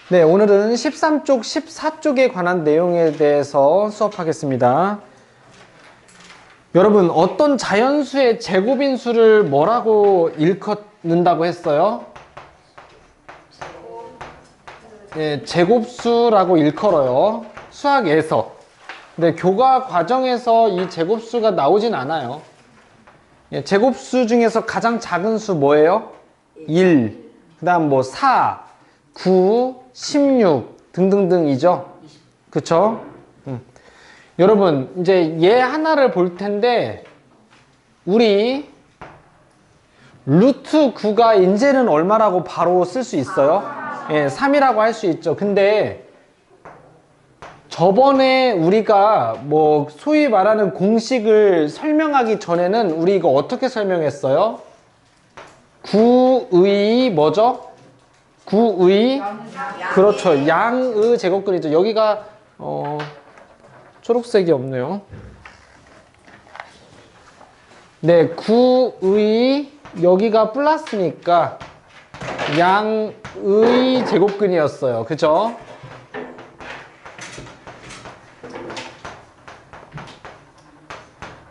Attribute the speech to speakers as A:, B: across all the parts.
A: 네, 오늘은 13쪽, 14쪽에 관한 내용에 대해서 수업하겠습니다. 여러분, 어떤 자연수의 제곱인수를 뭐라고 일컫는다고 했어요? 네, 제곱수라고 일컬어요. 수학에서. 근데 교과 과정에서 이 제곱수가 나오진 않아요. 예, 제곱수 중에서 가장 작은 수 뭐예요? 1, 그 다음 뭐 4, 9, 16 등등등이죠. 그쵸? 여러분, 이제 얘 하나를 볼 텐데, 우리 루트 9가 이제는 얼마라고 바로 쓸 수 있어요? 예, 3이라고 할 수 있죠. 근데 저번에 우리가 뭐 소위 말하는 공식을 설명하기 전에는 우리 이거 어떻게 설명했어요? 9의 뭐죠? 9의 그렇죠. 양의 제곱근이죠. 여기가 초록색이 없네요. 네, 9의 여기가 플러스니까 양의 제곱근이었어요. 그죠?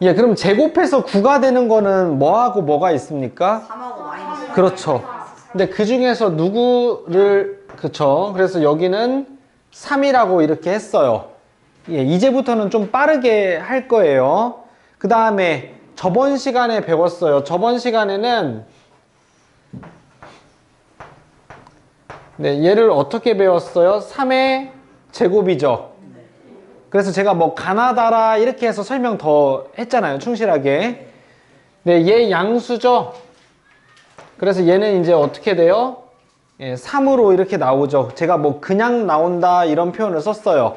A: 예, 그럼 제곱해서 9가 되는 거는 뭐하고 뭐가 있습니까?
B: 3하고 마이너스.
A: 그렇죠. 근데 그 중에서 누구를, 그쵸. 그래서 여기는 3이라고 이렇게 했어요. 예, 이제부터는 좀 빠르게 할 거예요. 그 다음에 저번 시간에 배웠어요. 저번 시간에는 네, 얘를 어떻게 배웠어요? 3의 제곱이죠. 그래서 제가 뭐 가나다라 이렇게 해서 설명 더 했잖아요. 충실하게. 네, 얘 양수죠. 그래서 얘는 이제 어떻게 돼요? 예, 3으로 이렇게 나오죠. 제가 뭐 그냥 나온다 이런 표현을 썼어요.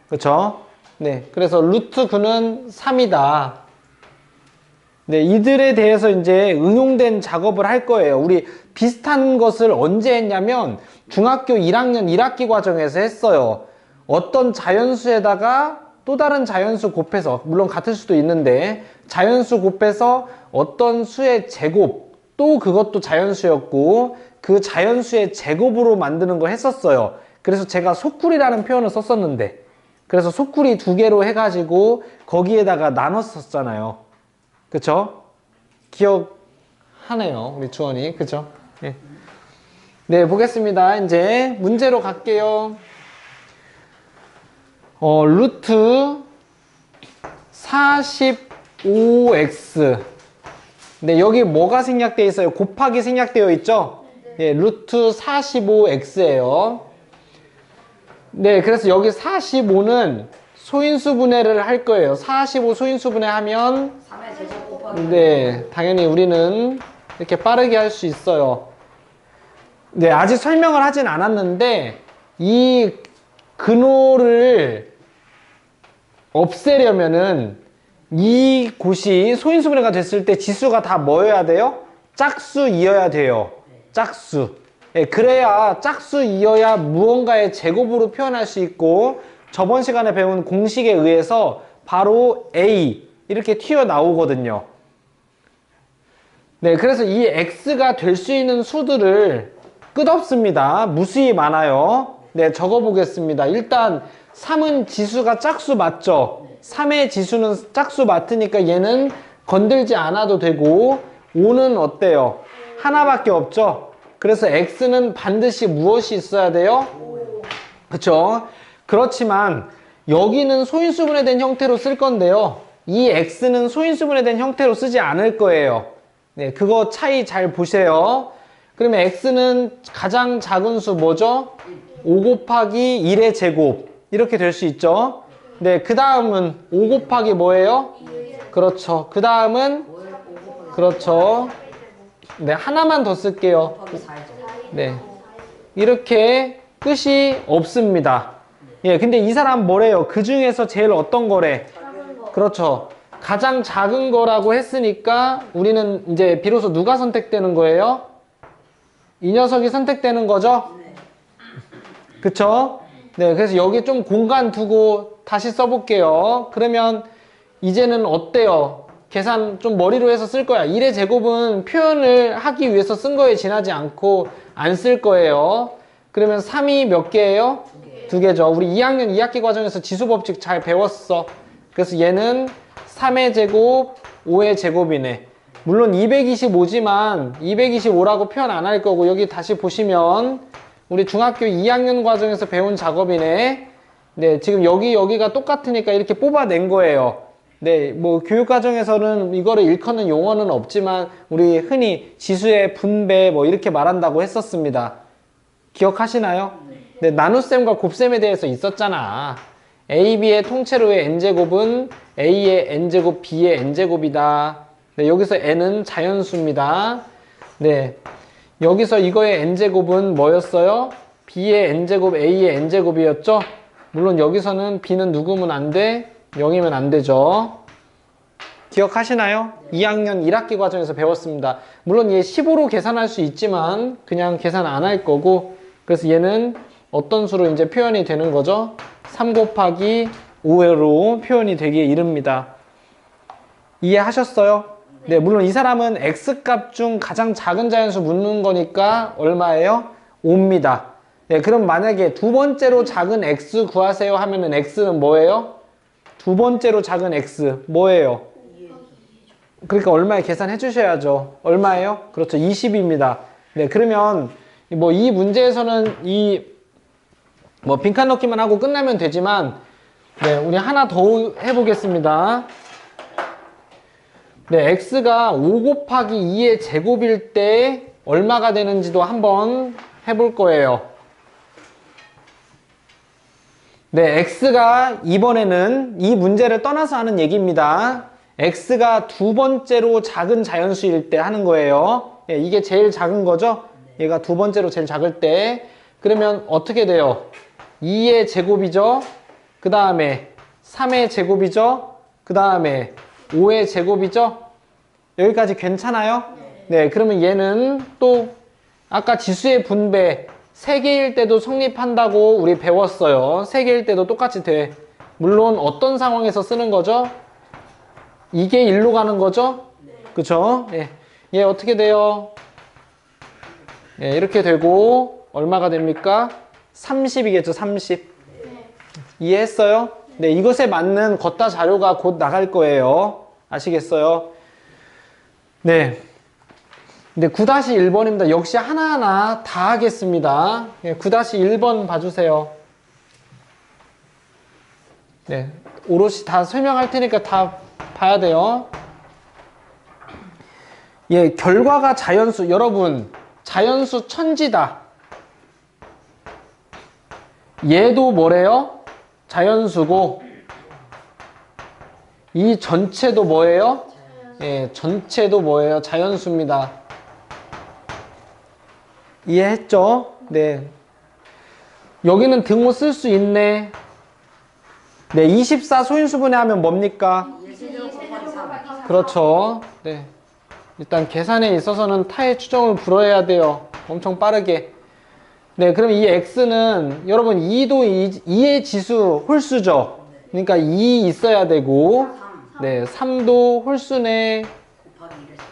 A: 그쵸? 네, 그래서 루트 9는 3이다. 네, 이들에 대해서 이제 응용된 작업을 할 거예요. 우리 비슷한 것을 언제 했냐면 중학교 1학년 1학기 과정에서 했어요. 어떤 자연수에다가 또 다른 자연수 곱해서, 물론 같을 수도 있는데 자연수 곱해서 어떤 수의 제곱, 또 그것도 자연수였고 그 자연수의 제곱으로 만드는 걸 했었어요. 그래서 제가 소쿠리라는 표현을 썼었는데, 그래서 소쿠리 2개로 해가지고 거기에다가 나눴었잖아요. 그쵸? 기억하네요, 우리 주원이. 그쵸? 네. 네, 보겠습니다. 이제 문제로 갈게요. 루트 45x. 네, 여기 뭐가 생략되어 있어요? 곱하기 생략되어 있죠? 예, 루트 45x예요. 네, 그래서 여기 45는 소인수분해를 할 거예요. 45 소인수분해 하면
B: 3의 제곱 곱하기.
A: 네, 당연히 우리는 이렇게 빠르게 할 수 있어요. 네, 아직 설명을 하진 않았는데 이 근호를 없애려면은 이 곳이 소인수분해가 됐을 때 지수가 다 뭐여야 돼요? 짝수이어야 돼요. 짝수. 예, 그래야 짝수이어야 무언가의 제곱으로 표현할 수 있고, 저번 시간에 배운 공식에 의해서 바로 A 이렇게 튀어나오거든요. 네, 그래서 이 X가 될 수 있는 수들을 끝없습니다. 무수히 많아요. 네, 적어보겠습니다. 일단 3은 지수가 짝수 맞죠? 3의 지수는 짝수 맞으니까 얘는 건들지 않아도 되고, 5는 어때요? 하나밖에 없죠? 그래서 X는 반드시 무엇이 있어야 돼요? 그쵸? 그렇지만 여기는 소인수분해된 형태로 쓸 건데요, 이 X는 소인수분해된 형태로 쓰지 않을 거예요. 네, 그거 차이 잘 보세요. 그러면 X는 가장 작은 수 뭐죠? 5 곱하기 1의 제곱 이렇게 될 수 있죠. 네, 그 다음은 5 곱하기 뭐예요? 그렇죠. 그 다음은 그렇죠. 네, 하나만 더 쓸게요. 네, 이렇게 끝이 없습니다. 예, 근데 이 사람 뭐래요? 그 중에서 제일 어떤 거래? 그렇죠. 가장 작은 거라고 했으니까 우리는 이제 비로소 누가 선택되는 거예요? 이 녀석이 선택되는 거죠? 그쵸? 네, 그래서 여기 좀 공간 두고 다시 써볼게요. 그러면 이제는 어때요? 계산 좀 머리로 해서 쓸 거야. 1의 제곱은 표현을 하기 위해서 쓴 거에 지나지 않고 안 쓸 거예요. 그러면 3이 몇 개예요? 두 개죠. 우리 2학년 2학기 과정에서 지수법칙 잘 배웠어. 그래서 얘는 3의 제곱, 5의 제곱이네. 물론 225지만 225라고 표현 안 할 거고, 여기 다시 보시면 우리 중학교 2학년 과정에서 배운 작업이네. 네, 지금 여기가 똑같으니까 이렇게 뽑아낸 거예요. 네, 뭐 교육 과정에서는 이거를 일컫는 용어는 없지만 우리 흔히 지수의 분배 뭐 이렇게 말한다고 했었습니다. 기억하시나요? 네, 나눗셈과 곱셈에 대해서 있었잖아. A, B의 통째로의 n제곱은 A의 n제곱, B의 n제곱이다. 네, 여기서 n은 자연수입니다. 네, 여기서 이거의 n제곱은 뭐였어요? B의 n제곱, A의 n제곱이었죠? 물론 여기서는 B는 누구면 안 돼? 0이면 안 되죠. 기억하시나요? 2학년 1학기 과정에서 배웠습니다. 물론 얘 15로 계산할 수 있지만 그냥 계산 안 할 거고, 그래서 얘는 어떤 수로 이제 표현이 되는 거죠? 3 곱하기 5로 표현이 되기에 이릅니다. 이해하셨어요? 네, 물론 이 사람은 x값 중 가장 작은 자연수 묻는 거니까 얼마예요? 5입니다. 네, 그럼 만약에 두 번째로 작은 x 구하세요 하면은 x는 뭐예요? 두 번째로 작은 x 뭐예요? 그러니까 얼마에 계산해 주셔야죠. 얼마예요? 그렇죠. 20입니다. 네, 그러면 뭐 이 문제에서는 뭐 빈칸 넣기만 하고 끝나면 되지만, 네, 우리 하나 더 해보겠습니다. 네, x가 5 곱하기 2의 제곱일 때 얼마가 되는지도 한번 해볼 거예요. 네, x가 이번에는 이 문제를 떠나서 하는 얘기입니다. x가 두 번째로 작은 자연수일 때 하는 거예요. 예, 이게 제일 작은 거죠? 얘가 두 번째로 제일 작을 때. 그러면 어떻게 돼요? 2의 제곱이죠? 그 다음에 3의 제곱이죠? 그 다음에 5의 제곱이죠? 여기까지 괜찮아요? 네, 그러면 얘는 또 아까 지수의 분배 3개일 때도 성립한다고 우리 배웠어요. 3개일 때도 똑같이 돼. 물론 어떤 상황에서 쓰는 거죠? 이게 1로 가는 거죠? 그쵸? 예. 얘 어떻게 돼요? 예, 이렇게 되고 얼마가 됩니까? 30이겠죠, 30. 이해했어요? 네, 이것에 맞는 걷다 자료가 곧 나갈 거예요. 아시겠어요? 네. 네, 9-1번입니다. 역시 하나하나 다 하겠습니다. 네, 9-1번 봐주세요. 네, 오롯이 다 설명할 테니까 다 봐야 돼요. 예, 결과가 자연수. 여러분, 자연수 천지다. 얘도 뭐래요? 자연수고, 이 전체도 뭐예요? 예, 전체도 뭐예요? 자연수입니다. 이해했죠? 네. 여기는 등호 쓸 수 있네. 네, 24 소인수분해 하면 뭡니까? 그렇죠. 네. 일단 계산에 있어서는 타의 추정을 불어야 돼요. 엄청 빠르게. 네, 그럼 이 x는 여러분 2도 2의 지수 홀수죠. 그러니까 2 있어야 되고, 네, 3도 홀수네.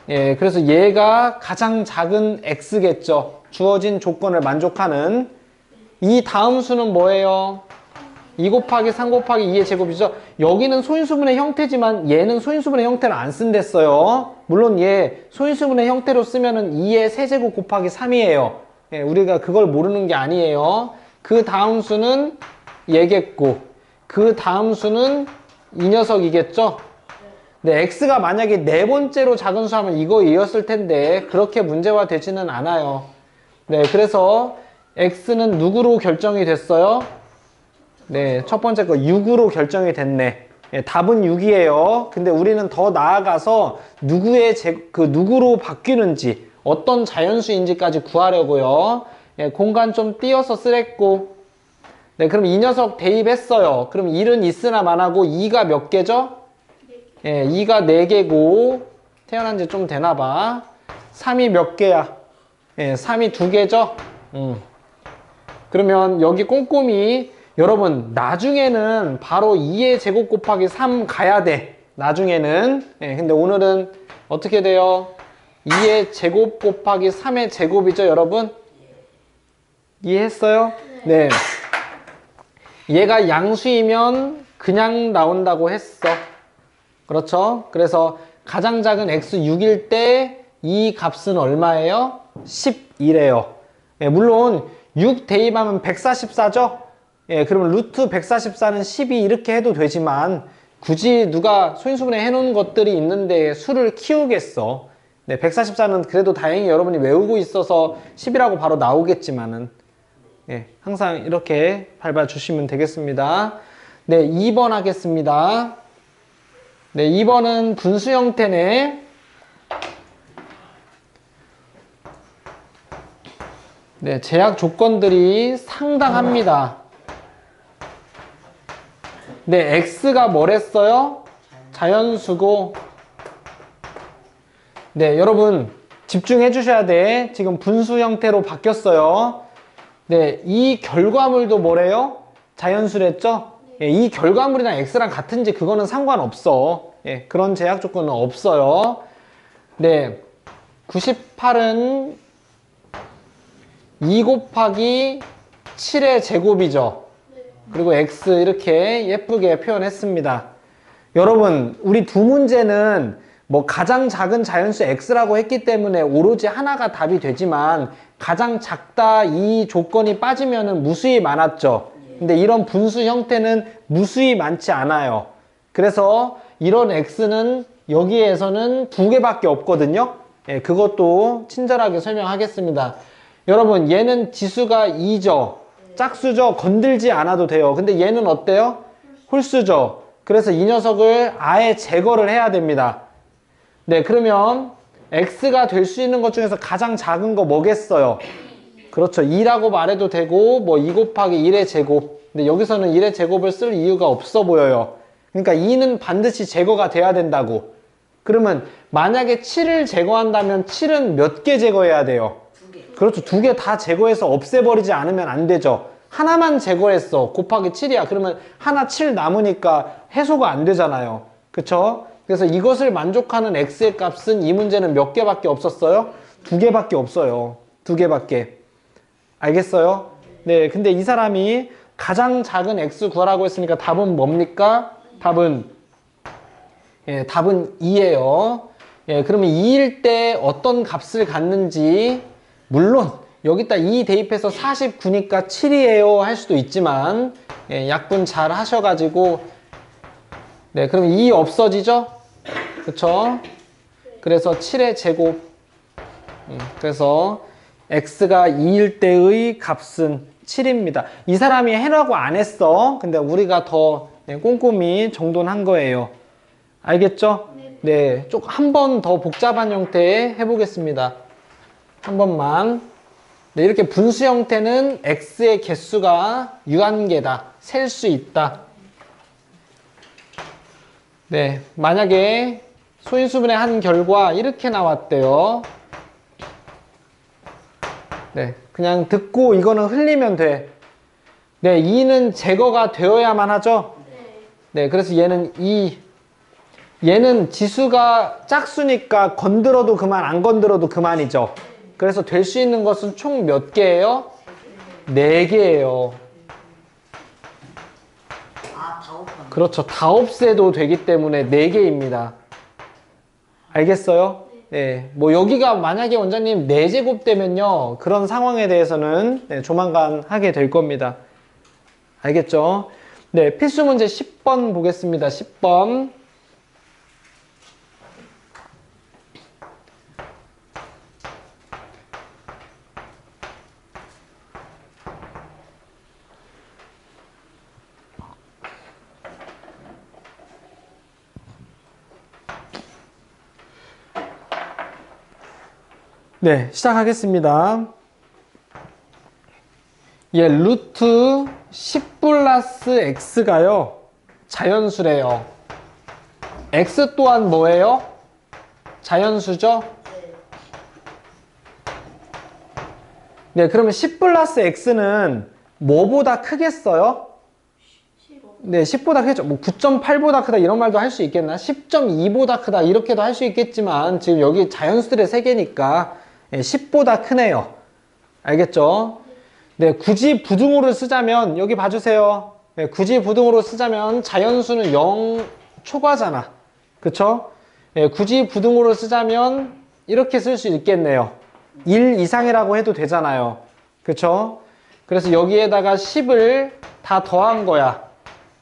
A: 예, 그래서 얘가 가장 작은 x겠죠. 주어진 조건을 만족하는. 이 다음 수는 뭐예요? 2 곱하기 3 곱하기 2의 제곱이죠. 여기는 소인수분의 형태지만 얘는 소인수분의 형태를 안 쓴댔어요. 물론 얘 소인수분의 형태로 쓰면은 2의 세제곱 곱하기 3이에요. 예, 우리가 그걸 모르는 게 아니에요. 그 다음 수는 얘겠고, 그 다음 수는 이 녀석이겠죠. 네, x가 만약에 네 번째로 작은 수 하면 이거이었을 텐데 그렇게 문제화 되지는 않아요. 네, 그래서 x는 누구로 결정이 됐어요? 네, 첫 번째 거 6으로 결정이 됐네. 예, 답은 6이에요. 근데 우리는 더 나아가서 누구로 바뀌는지, 어떤 자연수인지까지 구하려고요. 예, 공간 좀 띄어서 쓰랬고. 네, 그럼 이 녀석 대입했어요. 그럼 1은 있으나 마나고 2가 몇 개죠? 예, 2가 4개고, 태어난 지 좀 되나봐. 3이 몇 개야? 예, 3이 2개죠? 그러면 여기 꼼꼼히, 여러분, 나중에는 바로 2의 제곱 곱하기 3 가야 돼. 나중에는. 예, 근데 오늘은 어떻게 돼요? 2의 제곱 곱하기 3의 제곱이죠, 여러분? 이해했어요? 네. 얘가 양수이면 그냥 나온다고 했어. 그렇죠? 그래서 가장 작은 x 6일 때 이 값은 얼마예요? 11이에요. 예, 물론 6 대입하면 144죠? 예, 그러면 루트 144는 12 이렇게 해도 되지만 굳이 누가 소인수분해 해놓은 것들이 있는데 수를 키우겠어. 네, 144는 그래도 다행히 여러분이 외우고 있어서 10이라고 바로 나오겠지만은 예, 항상 이렇게 밟아주시면 되겠습니다. 네, 2번 하겠습니다. 네, 2번은 분수 형태네. 네, 제약 조건들이 상당합니다. 네, x가 뭐랬어요? 자연수고. 네, 여러분 집중해 주셔야 돼. 지금 분수 형태로 바뀌었어요. 네, 이 결과물도 뭐래요? 자연수랬죠? 예, 이 결과물이랑 x랑 같은지 그거는 상관없어. 예, 그런 제약 조건은 없어요. 네, 98은 2 곱하기 7의 제곱이죠. 그리고 x 이렇게 예쁘게 표현했습니다. 여러분, 우리 두 문제는 뭐 가장 작은 자연수 x라고 했기 때문에 오로지 하나가 답이 되지만 가장 작다 이 조건이 빠지면은 무수히 많았죠. 근데 이런 분수 형태는 무수히 많지 않아요. 그래서 이런 x는 여기에서는 두 개밖에 없거든요. 예, 그것도 친절하게 설명하겠습니다. 여러분, 얘는 지수가 2죠. 짝수죠. 건들지 않아도 돼요. 근데 얘는 어때요? 홀수죠. 그래서 이 녀석을 아예 제거를 해야 됩니다. 네, 그러면 x가 될 수 있는 것 중에서 가장 작은 거 뭐겠어요? 그렇죠. 2라고 말해도 되고 뭐 2 곱하기 1의 제곱. 근데 여기서는 1의 제곱을 쓸 이유가 없어 보여요. 그러니까 2는 반드시 제거가 돼야 된다고. 그러면 만약에 7을 제거한다면 7은 몇 개 제거해야 돼요? 그렇죠. 두 개 다 제거해서 없애버리지 않으면 안 되죠. 하나만 제거했어. 곱하기 7이야. 그러면 하나 7 남으니까 해소가 안 되잖아요. 그쵸? 그래서 이것을 만족하는 x의 값은 이 문제는 몇 개밖에 없었어요? 두 개밖에 없어요. 두 개밖에. 알겠어요? 네. 근데 이 사람이 가장 작은 x 구하라고 했으니까 답은 뭡니까? 답은 2예요. 예, 그러면 2일 때 어떤 값을 갖는지 물론 여기다 2 대입해서 49니까 7이에요 할 수도 있지만 예, 약분 잘 하셔가지고 네, 그럼 2 없어지죠? 그쵸? 그래서 7의 제곱 그래서 x가 2일 때의 값은 7입니다. 이 사람이 해라고 안 했어. 근데 우리가 더 꼼꼼히 정돈한 거예요. 알겠죠? 네, 좀 한 번 더 복잡한 형태 해보겠습니다. 한 번만. 네, 이렇게 분수 형태는 x의 개수가 유한계다. 셀 수 있다. 네, 만약에 소인수분해 한 결과 이렇게 나왔대요. 네, 그냥 듣고 이거는 흘리면 돼. 네, 2는 제거가 되어야만 하죠? 네, 그래서 얘는 2. 얘는 지수가 짝수니까 건드려도 그만, 안 건드려도 그만이죠. 그래서 될 수 있는 것은 총 몇 개예요? 4개예요. 그렇죠. 다 없애도 되기 때문에 4개입니다. 알겠어요? 네. 뭐 여기가 만약에 원장님 4제곱 되면요. 그런 상황에 대해서는 네, 조만간 하게 될 겁니다. 알겠죠? 네. 필수 문제 10번 보겠습니다. 10번. 네, 시작하겠습니다. 예, 루트 10 플러스 x가요, 자연수래요. x 또한 뭐예요? 자연수죠? 네, 그러면 10 플러스 x는 뭐보다 크겠어요? 네, 10보다 크겠죠. 뭐 9.8보다 크다 이런 말도 할 수 있겠나? 10.2보다 크다 이렇게도 할 수 있겠지만 지금 여기 자연수들의 세계니까 10보다 크네요. 알겠죠? 네, 굳이 부등호를 쓰자면 여기 봐주세요. 네, 굳이 부등호로 쓰자면 자연수는 0 초과잖아. 그쵸? 네, 굳이 부등호로 쓰자면 이렇게 쓸 수 있겠네요. 1 이상이라고 해도 되잖아요. 그쵸? 그래서 여기에다가 10을 다 더한 거야.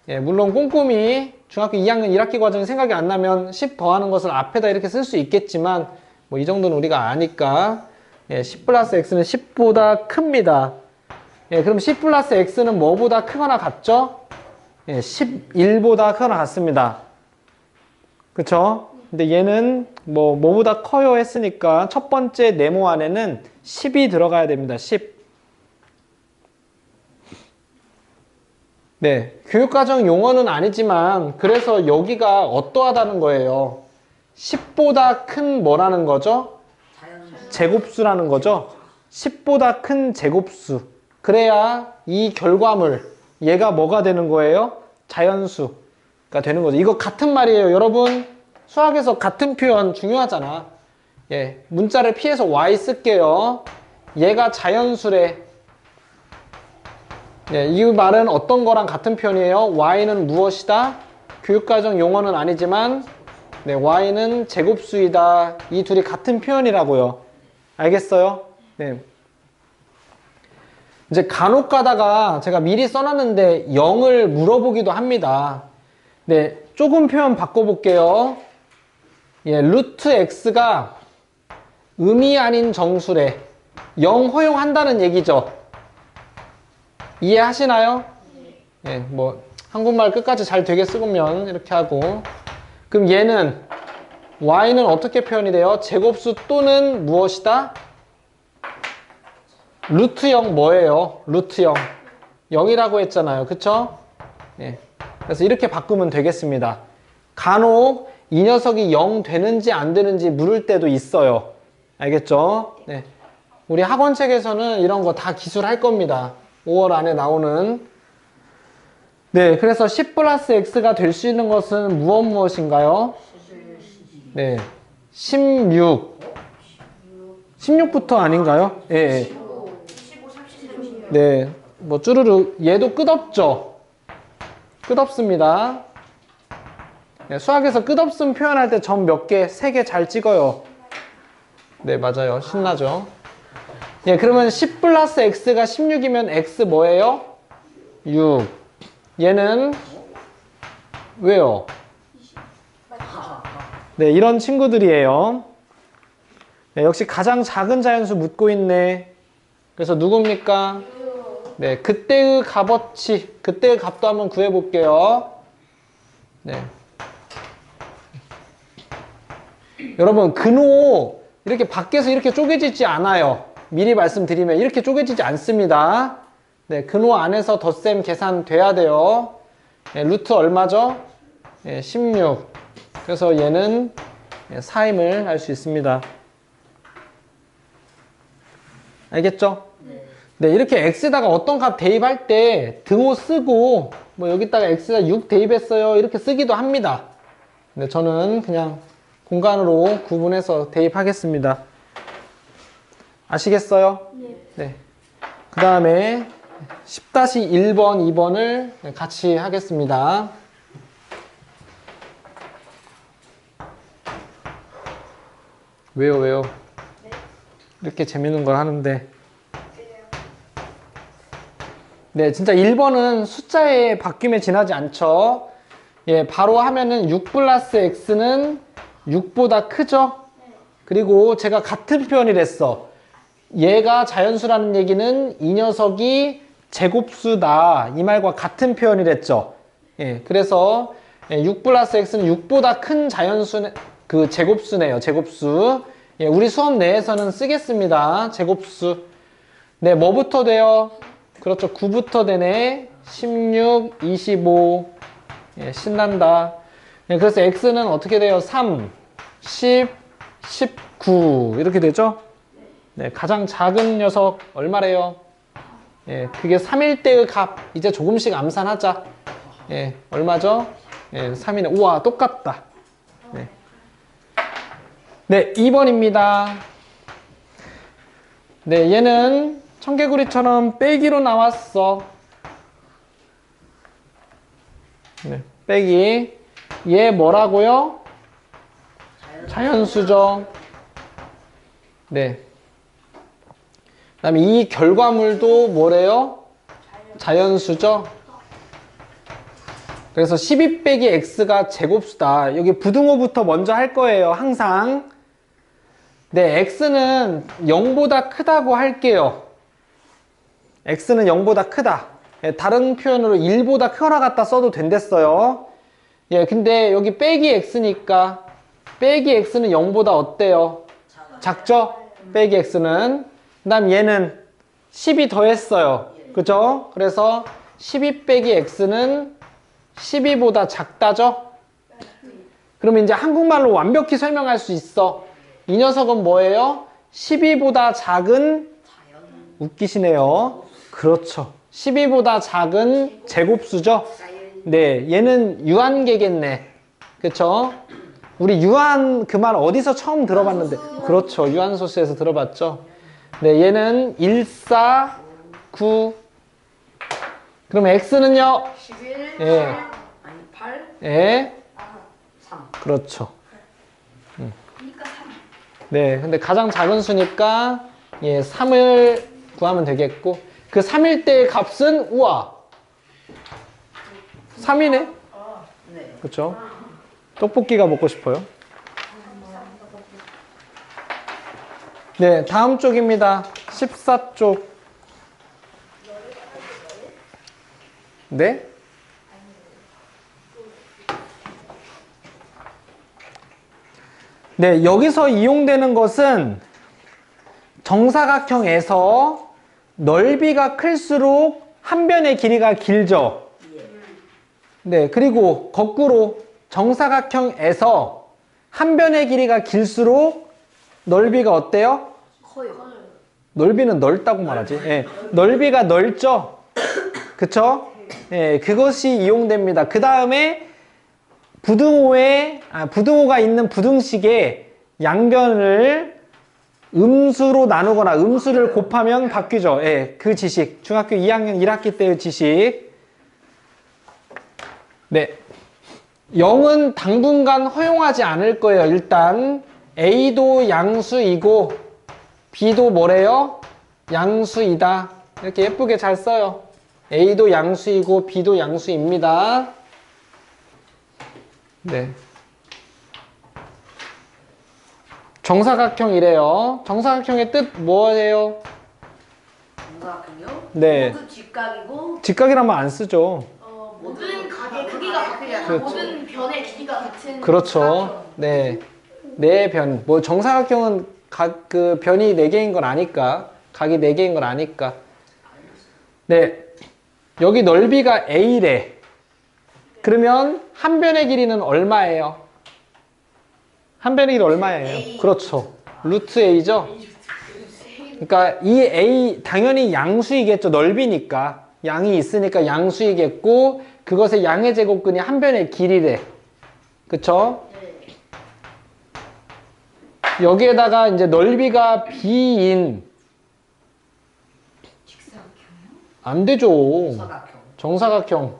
A: 예, 물론 꼼꼼히 중학교 2학년 1학기 과정이 생각이 안 나면 10 더하는 것을 앞에다 이렇게 쓸 수 있겠지만 뭐 이 정도는 우리가 아니까 예, 10 플러스 x는 10보다 큽니다. 예, 그럼 10 플러스 x는 뭐보다 크거나 같죠? 예, 11보다 크거나 같습니다. 그쵸? 근데 얘는 뭐보다 커요 했으니까 첫 번째 네모 안에는 10이 들어가야 됩니다. 10. 네, 교육과정 용어는 아니지만 그래서 여기가 어떠하다는 거예요. 10보다 큰 뭐라는 거죠? 제곱수라는 거죠. 10보다 큰 제곱수. 그래야 이 결과물, 얘가 뭐가 되는 거예요? 자연수가 되는 거죠. 이거 같은 말이에요. 여러분, 수학에서 같은 표현 중요하잖아. 예, 문자를 피해서 y 쓸게요. 얘가 자연수래. 예, 이 말은 어떤 거랑 같은 표현이에요? y는 무엇이다? 교육과정 용어는 아니지만 네, y는 제곱수이다. 이 둘이 같은 표현이라고요. 알겠어요? 네. 이제 간혹 가다가 제가 미리 써놨는데 0을 물어보기도 합니다. 네, 조금 표현 바꿔볼게요. 예, 루트 x가 음이 아닌 정수래. 0 허용한다는 얘기죠. 이해하시나요? 예, 뭐 한국말 끝까지 잘 되게 쓰면 이렇게 하고. 그럼 얘는 y는 어떻게 표현이 돼요? 제곱수 또는 무엇이다? 루트 0 뭐예요? 루트 0. 0이라고 했잖아요. 그쵸? 예. 그래서 이렇게 바꾸면 되겠습니다. 간혹 이 녀석이 0 되는지 안 되는지 물을 때도 있어요. 알겠죠? 네. 우리 학원책에서는 이런 거 다 기술할 겁니다. 5월 안에 나오는. 네. 그래서 10 플러스 x가 될 수 있는 것은 무엇인가요? 네. 16. 16부터 아닌가요? 예. 예. 네, 뭐 쭈루룩 얘도 끝없죠. 끝없습니다. 네, 수학에서 끝없음 표현할 때 점 몇 개, 3개 잘 찍어요. 네, 맞아요. 신나죠. 예, 그러면 10 플러스 x가 16이면 x 뭐예요? 6. 얘는 왜요? 네, 이런 친구들이에요. 네, 역시 가장 작은 자연수 묻고 있네. 그래서 누굽니까? 네, 그때의 값어치, 그때의 값도 한번 구해볼게요. 네. 여러분, 근호 이렇게 밖에서 이렇게 쪼개지지 않아요. 미리 말씀드리면 이렇게 쪼개지지 않습니다. 네, 근호 안에서 덧셈 계산 돼야 돼요. 네, 루트 얼마죠? 네, 16. 그래서 얘는 4임을 알 수 있습니다. 알겠죠? 네, 이렇게 x에다가 어떤 값 대입할 때 등호 쓰고 뭐 여기다가 x가 6 대입했어요 이렇게 쓰기도 합니다. 근데 저는 그냥 공간으로 구분해서 대입하겠습니다. 아시겠어요? 네. 그 다음에 10-1번, 2번을 같이 하겠습니다. 왜요? 이렇게 재밌는 걸 하는데. 네, 진짜 1번은 숫자의 바뀜에 지나지 않죠. 예, 바로 하면은 6 플러스 x는 6보다 크죠? 그리고 제가 같은 표현을 했어. 얘가 자연수라는 얘기는 이 녀석이 제곱수다. 이 말과 같은 표현을 했죠. 예, 그래서 6 플러스 x는 6보다 큰 자연수, 그 제곱수네요. 제곱수. 예, 우리 수업 내에서는 쓰겠습니다. 제곱수. 네, 뭐부터 돼요? 그렇죠. 9부터 되네. 16, 25. 예, 신난다. 예, 그래서 x는 어떻게 돼요? 3, 10, 19. 이렇게 되죠? 네, 가장 작은 녀석 얼마래요? 예, 그게 3일 때의 값. 이제 조금씩 암산하자. 예, 얼마죠? 예, 3이네. 우와, 똑같다. 네. 네, 2번입니다. 네, 얘는 청개구리처럼 빼기로 나왔어. 네, 빼기. 얘 뭐라고요? 자연수죠. 네. 그 다음에 이 결과물도 뭐래요? 자연수죠. 그래서 12 빼기 x가 제곱수다. 여기 부등호부터 먼저 할 거예요. 항상. 네, x는 0보다 크다고 할게요. x는 0보다 크다. 예, 다른 표현으로 1보다 크거나 같다 써도 된댔어요. 예, 근데 여기 빼기 x니까 빼기 x는 0보다 어때요? 작죠? 빼기 x는. 그 다음 얘는 10이 더했어요. 그죠? 그래서 12 빼기 x는 12보다 작다죠? 그러면 이제 한국말로 완벽히 설명할 수 있어. 이 녀석은 뭐예요? 12보다 작은, 웃기시네요. 그렇죠. 12보다 작은 제곱수죠? 네, 얘는 유한계겠네. 그쵸? 우리 유한 그 말 어디서 처음 들어봤는데? 그렇죠. 유한소수에서 들어봤죠? 네, 얘는 1, 4, 9. 그럼 x는요?
B: 11,
A: 예.
B: 아니 8,
A: 예.
B: 3.
A: 그렇죠.
B: 그러니까 3.
A: 네, 근데 가장 작은 수니까 예, 3을 구하면 되겠고 그 3일 때의 값은 우와 3이네.
B: 네.
A: 그렇죠? 떡볶이가 먹고 싶어요. 네, 다음 쪽입니다. 14쪽. 네? 네, 여기서 이용되는 것은 정사각형에서 넓이가 클수록 한 변의 길이가 길죠. 네, 그리고 거꾸로 정사각형에서 한 변의 길이가 길수록 넓이가 어때요?
B: 커요.
A: 넓이는 넓다고 말하지. 예, 넓이가 넓죠. 그쵸? 예, 그것이 이용됩니다. 그 다음에 부등호가 있는 부등식의 양변을 음수로 나누거나 음수를 곱하면 바뀌죠. 예, 그 지식. 중학교 2학년 1학기 때의 지식. 네. 0은 당분간 허용하지 않을 거예요. 일단 A도 양수이고 B도 뭐래요? 양수이다. 이렇게 예쁘게 잘 써요. A도 양수이고 B도 양수입니다. 네. 정사각형이래요. 정사각형의 뜻 뭐예요?
B: 정사각형이요?
A: 네.
B: 모두 직각이고
A: 직각이란 말 안 쓰죠.
B: 모든 각의 크기가 같아요.
A: 그렇죠.
B: 모든 변의 길이가 같은
A: 그렇죠.
B: 사각형.
A: 네. 네 변. 뭐 정사각형은 그 변이 4개인 걸 아니까. 각이 4개인 걸 아니까. 네. 여기 넓이가 A래. 그러면 한 변의 길이는 얼마예요? 한 변의 길이 얼마예요? 그렇죠. 루트 A죠? 그러니까 이 A 당연히 양수이겠죠. 넓이니까. 양이 있으니까 양수이겠고 그것의 양의 제곱근이 한 변의 길이래. 그쵸? 여기에다가 이제 넓이가 B인 안 되죠.
B: 사각형.
A: 정사각형.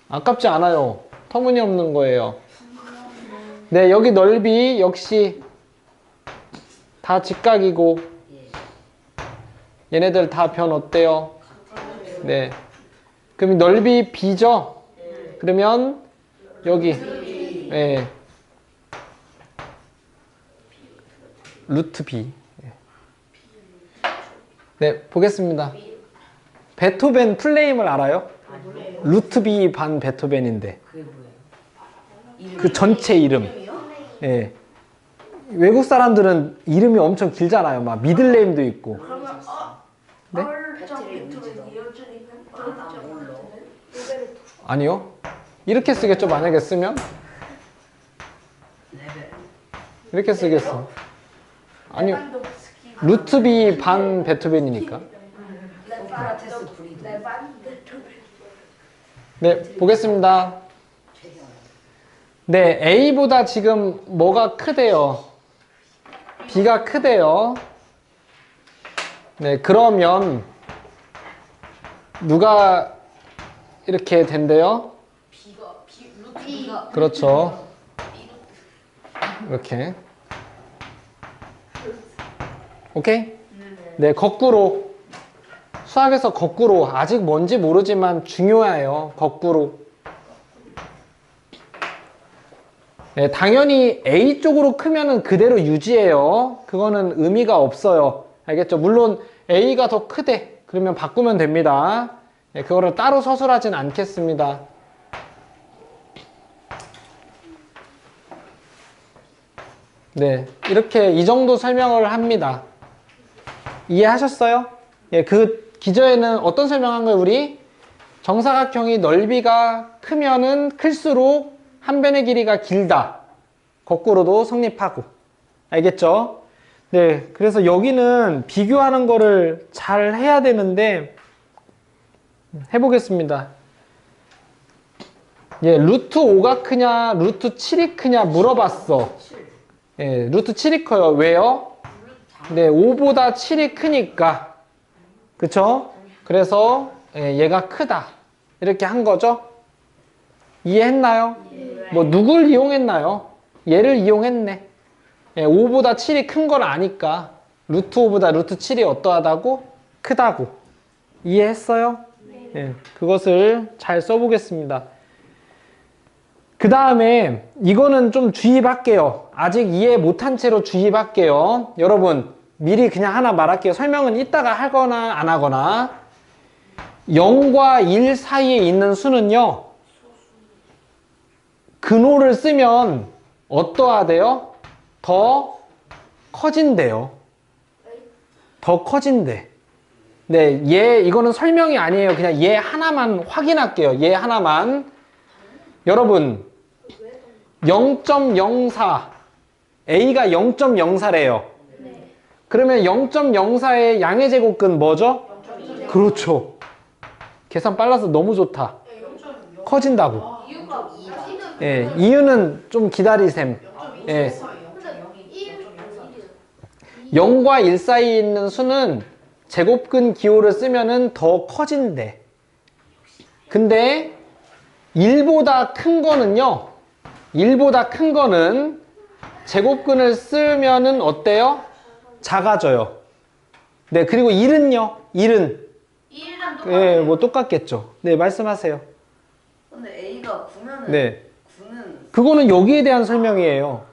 A: 아깝지 않아요. 터무니없는 거예요. 네, 여기 넓이 역시 다 직각이고 얘네들 다 변 어때요? 네. 그럼 넓이 B죠? 그러면 여기 네. 루트 B. 네, 보겠습니다. 베토벤 플레임을 알아요? 루트 B 반 베토벤인데
B: 그게 뭐예요?
A: 그 전체 이름. 예. 외국 사람들은 이름이 엄청 길잖아요. 막 미들네임도 있고.
B: 그러면
A: 네? 아니요. 이렇게 쓰겠죠. 만약에 쓰면 이렇게 쓰겠어. 아니요. 루트 B 반 베토벤이니까.
B: 소크라테스 브리도.
A: 네, 보겠습니다. 네, A보다 지금 뭐가 크대요? B가 크대요. 네, 그러면 누가 이렇게 된대요?
B: B가
A: 그렇죠. 이렇게. 오케이? 네, 거꾸로. 수학에서 거꾸로. 아직 뭔지 모르지만 중요해요. 거꾸로. 네, 당연히 A 쪽으로 크면은 그대로 유지해요. 그거는 의미가 없어요. 알겠죠? 물론 A가 더 크대. 그러면 바꾸면 됩니다. 네, 그거를 따로 서술하진 않겠습니다. 네, 이렇게 이 정도 설명을 합니다. 이해하셨어요? 예, 그 기저에는 어떤 설명한 거예요, 우리? 정사각형이 넓이가 크면은 클수록 한 변의 길이가 길다. 거꾸로도 성립하고. 알겠죠? 네, 그래서 여기는 비교하는 거를 잘 해야 되는데, 해보겠습니다. 예, 루트 5가 크냐, 루트 7이 크냐 물어봤어. 예, 루트 7이 커요. 왜요? 네, 5보다 7이 크니까. 그쵸? 그래서 예, 얘가 크다. 이렇게 한 거죠? 이해했나요? 뭐 누굴 이용했나요? 얘를 이용했네. 예, 5보다 7이 큰 걸 아니까 루트 5보다 루트 7이 어떠하다고? 크다고. 이해했어요? 예, 그것을 잘 써보겠습니다. 그 다음에 이거는 좀 주입할게요. 아직 이해 못한 채로 주입할게요. 여러분 미리 그냥 하나 말할게요. 설명은 이따가 하거나 안 하거나. 0과 1 사이에 있는 수는요, 근호를 쓰면 어떠하대요? 더 커진대요. 더 커진대. 네, 이거는 설명이 아니에요. 그냥 얘 하나만 확인할게요. 얘 하나만. 여러분 0.04 A가 0.04래요. 그러면 0.04의 양의 제곱근 뭐죠? 그렇죠. 계산 빨라서 너무 좋다. 커진다고. 예, 이유는 좀 기다리셈. 예. 0과 1 사이에 있는 수는 제곱근 기호를 쓰면은 더 커진대. 근데 1보다 큰 거는요, 1보다 큰 거는 제곱근을 쓰면은 어때요? 작아져요. 네, 그리고 1은요? 1은?
B: 1이랑 똑같아요.
A: 예, 뭐 똑같겠죠. 네, 말씀하세요.
B: 근데 A가 9면은
A: 네.
B: 9는
A: 그거는 여기에 대한 설명이에요.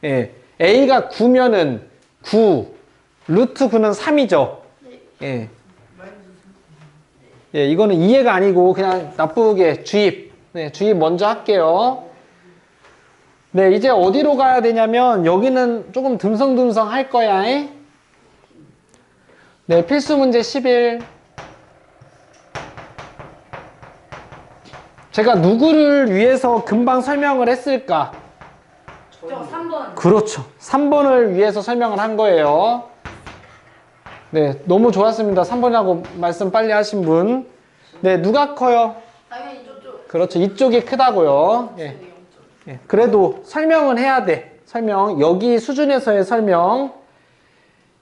A: 예. A가 9면은 9, 루트 9는 3이죠. 예. 예, 이거는 이해가 아니고 그냥 나쁘게 주입. 네, 주입 먼저 할게요. 네, 이제 어디로 가야 되냐면 여기는 조금 듬성듬성 할 거야. 네, 필수 문제 11. 제가 누구를 위해서 금방 설명을 했을까?
B: 저 3번.
A: 그렇죠. 3번을 위해서 설명을 한 거예요. 네, 너무 좋았습니다. 3번이라고 말씀 빨리 하신 분. 네, 누가 커요?
B: 당연히 저쪽.
A: 그렇죠. 이쪽이 크다고요. 예. 예, 그래도 설명은 해야 돼. 설명. 여기 수준에서의 설명.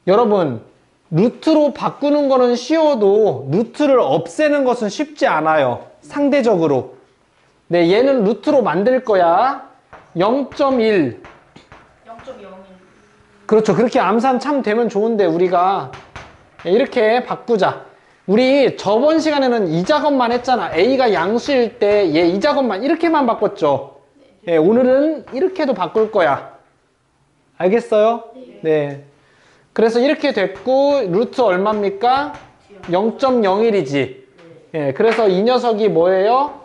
A: 여러분, 루트로 바꾸는 거는 쉬워도 루트를 없애는 것은 쉽지 않아요. 상대적으로. 네, 얘는 루트로 만들 거야. 0.1.
B: 0.01.
A: 그렇죠. 그렇게 암산 참 되면 좋은데 우리가 이렇게 바꾸자. 우리 저번 시간에는 이 작업만 했잖아. A가 양수일 때 얘 이 작업만 이렇게만 바꿨죠. 예, 오늘은 이렇게도 바꿀 거야. 알겠어요? 네. 그래서 이렇게 됐고 루트 얼마입니까? 0.01이지. 예, 그래서 이 녀석이 뭐예요?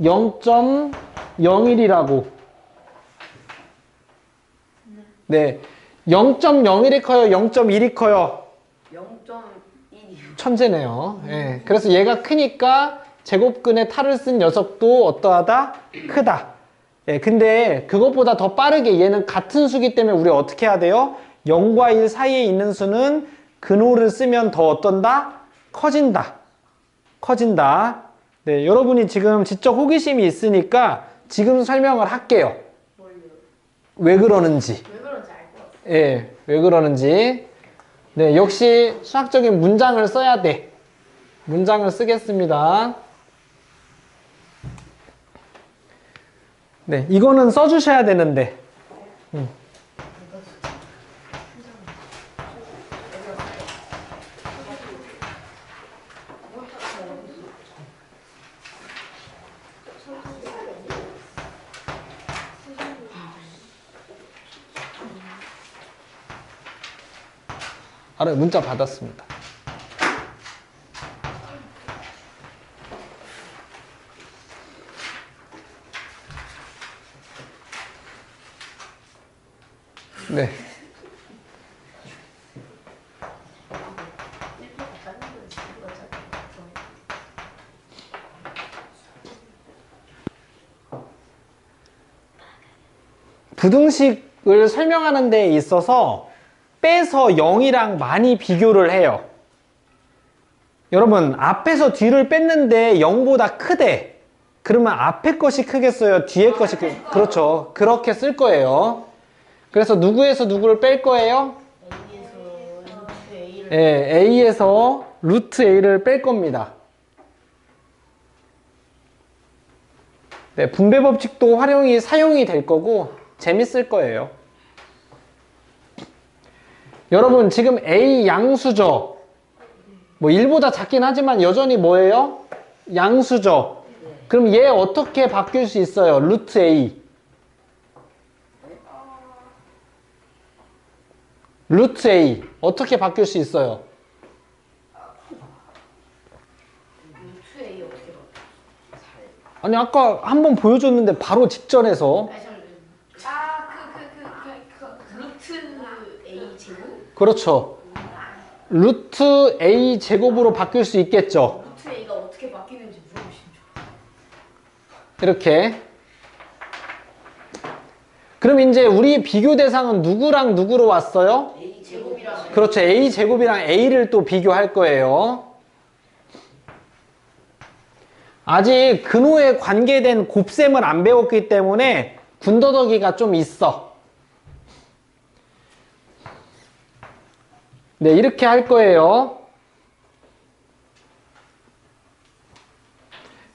A: 0.01이라고. 네. 0.01이 커요? 0.1이 커요?
B: 0.1이요.
A: 천재네요. 예. 그래서 얘가 크니까 제곱근에 탈을 쓴 녀석도 어떠하다? 크다. 예. 근데 그것보다 더 빠르게 얘는 같은 수기 때문에 우리 어떻게 해야 돼요? 0과 1 사이에 있는 수는 근호를 쓰면 더 어떤다? 커진다. 커진다. 네. 여러분이 지금 지적 호기심이 있으니까 지금 설명을 할게요. 왜 그러는지.
B: 왜 그런지 알 것 같아요.
A: 예. 왜 그러는지. 네, 역시 수학적인 문장을 써야 돼. 문장을 쓰겠습니다. 네, 이거는 써주셔야 되는데. 알아요, 문자 받았습니다. 네. 부등식을 설명하는 데 있어서 빼서 0이랑 많이 비교를 해요. 여러분, 앞에서 뒤를 뺐는데 0보다 크대. 그러면 앞에 것이 크겠어요? 뒤에 것이 그렇죠. 그렇게 쓸 거예요. 그래서 누구에서 누구를 뺄 거예요? A에서 루트 A를 뺄 겁니다. 네, 분배 법칙도 사용이 될 거고 재밌을 거예요. 여러분, 지금 A 양수죠? 뭐 1보다 작긴 하지만 여전히 뭐예요? 양수죠? 그럼 얘 어떻게 바뀔 수 있어요? 루트 A. 루트 A 어떻게 바뀔 수 있어요?
B: 루트 A 어떻게 봐?
A: 아니, 아까 한번 보여줬는데 바로 직전에서.
B: 루트 A 제곱?
A: 그렇죠. 루트 A 제곱으로 바뀔 수 있겠죠.
B: 루트 A가 어떻게 바뀌는지 물어보시면 좋아요.
A: 이렇게. 그럼 이제 우리 비교 대상은 누구랑 누구로 왔어요?
B: A 제곱이랑
A: 그렇죠. A 제곱이랑 A를 또 비교할 거예요. 아직 근호에 관계된 곱셈을 안 배웠기 때문에 군더더기가 좀 있어. 네, 이렇게 할 거예요.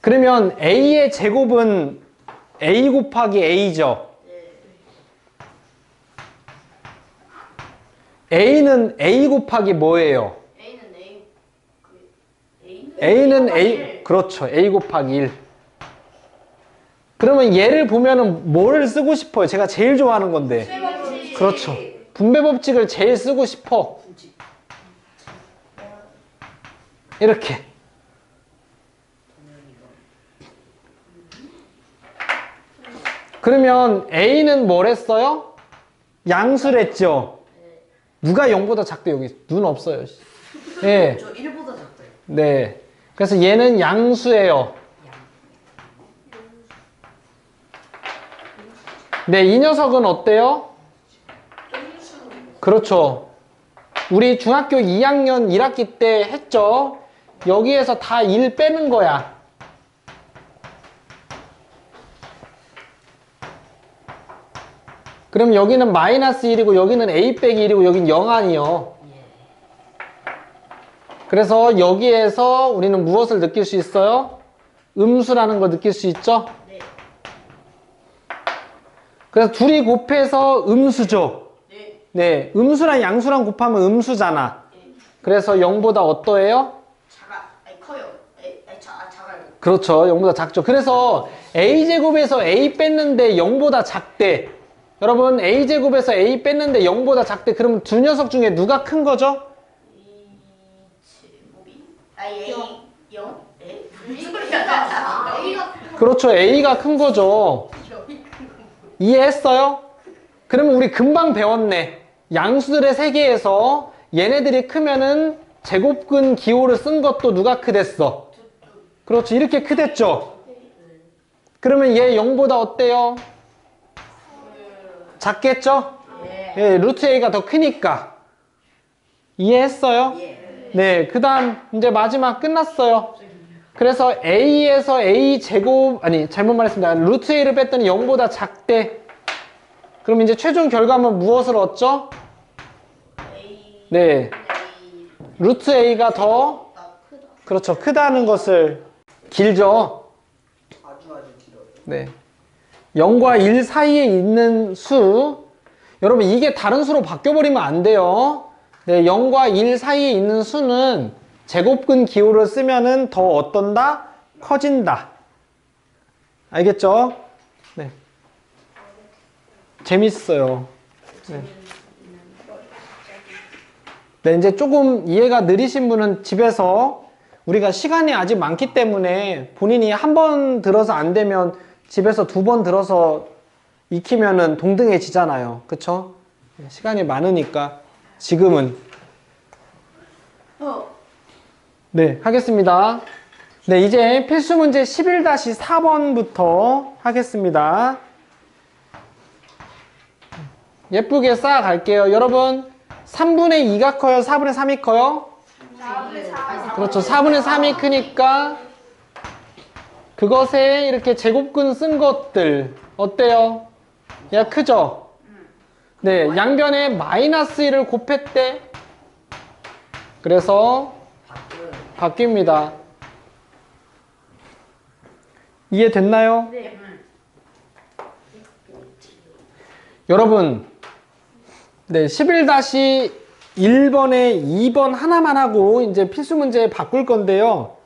A: 그러면 A의 제곱은 A 곱하기 A죠. A는 A 곱하기 뭐예요? A는 A, 그렇죠. A 곱하기 1. 그러면 얘를 보면은 뭘 쓰고 싶어요? 제가 제일 좋아하는 건데. 그렇죠. 분배 법칙을 제일 쓰고 싶어. 이렇게. 그러면 A는 뭘 했어요? 양수랬죠? 누가 0보다 작대? 여기 눈 없어요. 네.
B: 저 1보다 작대요.
A: 네. 그래서 얘는 양수예요. 네, 이 녀석은 어때요? 그렇죠. 우리 중학교 2학년 1학기 때 했죠? 여기에서 다 1 빼는 거야. 그럼 여기는 마이너스 1이고 여기는 A 빼기 1이고 여긴 0 아니요. 그래서 여기에서 우리는 무엇을 느낄 수 있어요? 음수라는 걸 느낄 수 있죠?
B: 네.
A: 그래서 둘이 곱해서 음수죠?
B: 네.
A: 네, 음수랑 양수랑 곱하면 음수잖아. 그래서 0보다 어떠해요?
B: 커요. 작아요.
A: 그렇죠. 0보다 작죠. 그래서 A제곱에서 A 뺐는데 0보다 작대. 여러분, A제곱에서 A 뺐는데 0보다 작대. 그러면 두 녀석 중에 누가 큰 거죠?
B: A 0? 무슨 소리야? A가
A: 그렇죠. A가 큰 거죠. 이해했어요? 그러면 우리 금방 배웠네. 양수들의 세계에서 얘네들이 크면은 제곱근 기호를 쓴 것도 누가 크댔어? 그렇죠. 이렇게 크댔죠? 그러면 얘 0보다 어때요? 작겠죠? 예, 루트 A가 더 크니까. 이해했어요? 네, 그 다음 이제 마지막 끝났어요. 그래서 A에서 A 제곱, 아니 잘못 말했습니다. 루트 A를 뺐더니 0보다 작대. 그럼 이제 최종 결과물 무엇을 얻죠? 네, 루트 a가 더 그렇죠. 크다는 것을 길죠.
C: 아주 길어요.
A: 네. 0과 1 사이에 있는 수. 여러분 이게 다른 수로 바뀌어버리면 안 돼요. 네, 0과 1 사이에 있는 수는 제곱근 기호를 쓰면은 더 어떤다? 커진다. 알겠죠? 네. 재밌어요. 네. 네, 이제 조금 이해가 느리신 분은 집에서 우리가 시간이 아직 많기 때문에 본인이 한 번 들어서 안 되면 집에서 2번 들어서 익히면은 동등해지잖아요. 그쵸? 네, 시간이 많으니까 지금은 네, 하겠습니다. 네, 이제 필수 문제 11-4번부터 하겠습니다. 예쁘게 쌓아갈게요. 여러분 3분의 2가 커요? 4분의 3이 커요?
B: 4분의 4.
A: 그렇죠. 4분의 3이 크니까 그것에 이렇게 제곱근 쓴 것들 어때요? 야, 크죠? 네, 양변에 마이너스 1을 곱했대. 그래서 바뀝니다. 이해됐나요?
B: 네.
A: 여러분, 네, 11-1번에 2번 하나만 하고 이제 필수 문제 바꿀 건데요.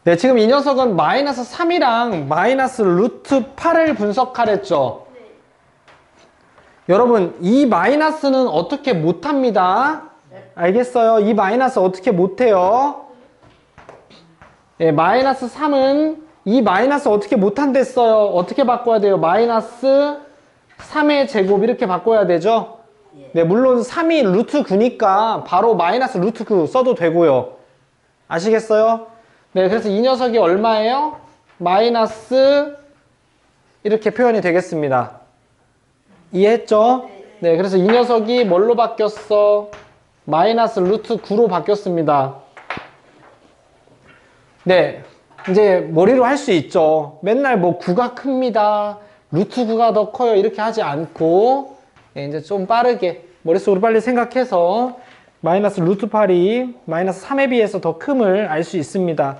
A: 네, 지금 이 녀석은 마이너스 3이랑 마이너스 루트 8을 분석하랬죠. 여러분, 이 마이너스는 어떻게 못합니다. 알겠어요? 이 마이너스 어떻게 못해요? 네, 마이너스 3은 이 마이너스 어떻게 못한댔어요? 어떻게 바꿔야 돼요? 마이너스 3의 제곱 이렇게 바꿔야 되죠? 네, 물론 3이 루트 9니까 바로 마이너스 루트 9 써도 되고요. 아시겠어요? 네, 그래서 이 녀석이 얼마예요? 마이너스 이렇게 표현이 되겠습니다. 이해했죠? 네, 그래서 이 녀석이 뭘로 바뀌었어? 마이너스 루트 9로 바뀌었습니다. 네, 이제 머리로 할 수 있죠. 맨날 뭐 9가 큽니다. 루트 9가 더 커요. 이렇게 하지 않고 네, 이제 좀 빠르게 머릿속으로 빨리 생각해서 마이너스 루트 8이 마이너스 3에 비해서 더 큼을 알 수 있습니다.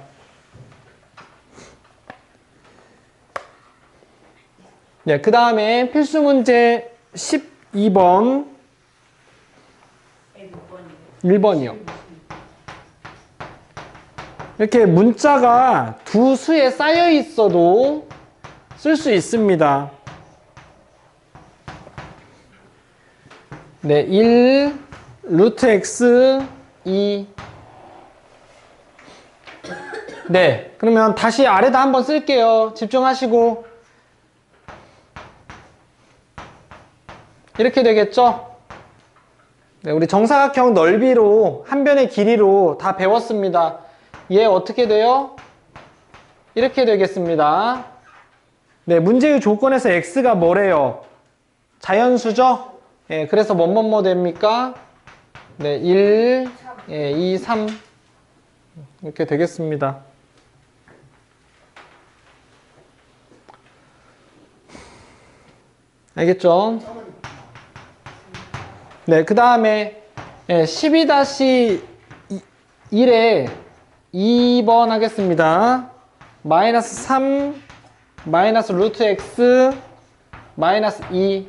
A: 네, 그 다음에 필수 문제 12번 1번이요. 이렇게 문자가 두 수에 쌓여 있어도 쓸 수 있습니다. 네, 1 루트 x 2. 네, 그러면 다시 아래다 한번 쓸게요. 집중하시고. 이렇게 되겠죠? 네, 우리 정사각형 넓이로 한 변의 길이로 다 배웠습니다. 얘 어떻게 돼요? 이렇게 되겠습니다. 네, 문제의 조건에서 x가 뭐래요? 자연수죠? 예, 그래서 뭐뭐뭐 됩니까? 네, 1, 2, 3 이렇게 되겠습니다. 알겠죠? 네, 그 다음에 12-1에 2번 하겠습니다. 마이너스 3, 마이너스 루트 x, 마이너스 2.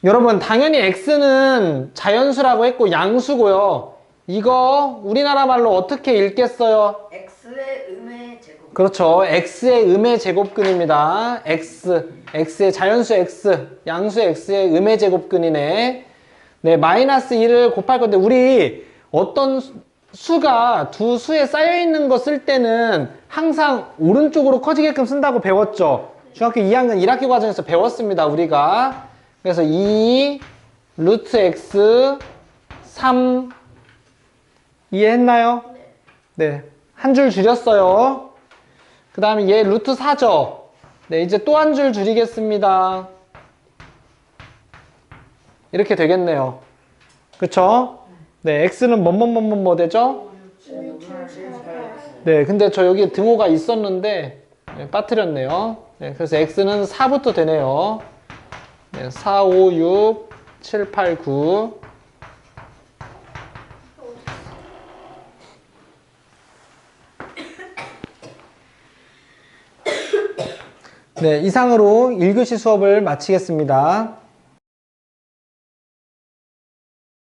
A: 여러분, 당연히 x는 자연수라고 했고 양수고요. 이거 우리나라 말로 어떻게 읽겠어요?
C: x의 음의 제곱.
A: 그렇죠. x의 음의 제곱근입니다. x의 자연수 x, 양수 x의 음의 제곱근이네. 네, 마이너스 1을 곱할 건데 우리 어떤 수가 두 수에 쌓여 있는 거 쓸 때는 항상 오른쪽으로 커지게끔 쓴다고 배웠죠. 중학교 2학년 1학기 과정에서 배웠습니다, 우리가. 그래서 2 루트 x 3 이해했나요? 네, 한 줄 줄였어요. 그 다음에 얘 루트 4죠. 네, 이제 또 한 줄 줄이겠습니다. 이렇게 되겠네요. 그쵸? 네, x는 뭐 되죠? 네, 근데 저 여기 등호가 있었는데 네, 빠뜨렸네요. 네, 그래서 x는 4부터 되네요. 네, 4, 5, 6, 7, 8, 9. 네, 이상으로 1교시 수업을 마치겠습니다.